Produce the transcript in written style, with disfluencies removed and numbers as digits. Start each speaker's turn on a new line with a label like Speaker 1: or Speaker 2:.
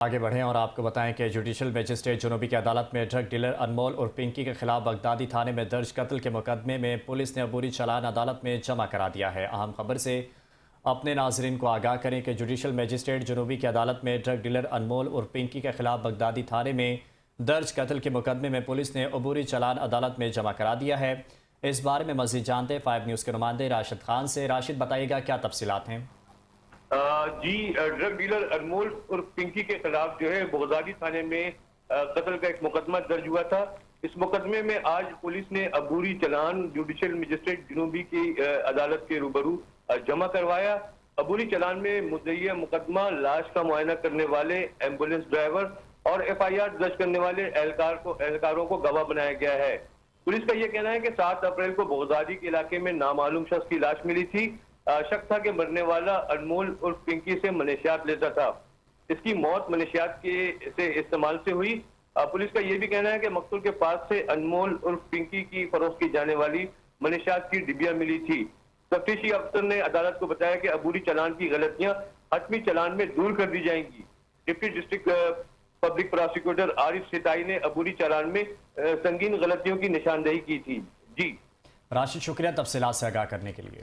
Speaker 1: آگے بڑھیں اور آپ کو بتائیں کہ جوڈیشل مجسٹریٹ جنوبی کی عدالت میں ڈرگ ڈیلر انمول اور پنکی کے خلاف بغدادی تھانے میں درج قتل کے مقدمے میں پولیس نے عبوری چالان عدالت میں جمع کرا دیا ہے۔ اہم خبر سے اپنے ناظرین کو آگاہ کریں کہ جوڈیشل مجسٹریٹ جنوبی کی عدالت میں ڈرگ ڈیلر انمول اور پنکی کے خلاف بغدادی تھانے میں درج قتل کے مقدمے میں پولیس نے عبوری چالان عدالت میں جمع کرا دیا ہے۔ اس بارے میں مزید جانتے 5 نیوز کے نمائندے راشد خان سے۔ راشد، بتائیے گا کیا تفصیلات ہیں؟
Speaker 2: جی، ڈرگ ڈیلر انمول اور پنکی کے خلاف جو ہے بغدادی تھانے میں قتل کا ایک مقدمہ درج ہوا تھا۔ اس مقدمے میں آج پولیس نے عبوری چالان جوڈیشل مجسٹریٹ جنوبی کی عدالت کے روبرو جمع کروایا۔ عبوری چالان میں مدعی مقدمہ، لاش کا معائنہ کرنے والے ایمبولینس ڈرائیور اور FIR درج کرنے والے اہلکاروں کو گواہ بنایا گیا ہے۔ پولیس کا یہ کہنا ہے کہ 7 اپریل کو بغدادی کے علاقے میں نامعلوم شخص کی لاش ملی تھی۔ شک تھا کہ مرنے والا انمول اور پنکی سے منشیات لیتا تھا۔ اس کی موت منشیات سے استعمال سے ہوئی۔ پولیس کا یہ بھی کہنا ہے کہ مقتول کے پاس سے انمول اور پنکی کی فروخت کی جانے والی منشیات کی ڈبیاں ملی تھی۔ تفتیشی افسر نے عدالت کو بتایا کہ عبوری چالان کی غلطیاں حتمی چالان میں دور کر دی جائیں گی۔ ڈپٹی ڈسٹرکٹ پبلک پراسیکیوٹر عارف ستائی نے عبوری چالان میں سنگین غلطیوں کی نشاندہی کی تھی۔ جی
Speaker 1: راشد، شکریہ تفصیلات سے آگاہ کرنے کے لیے۔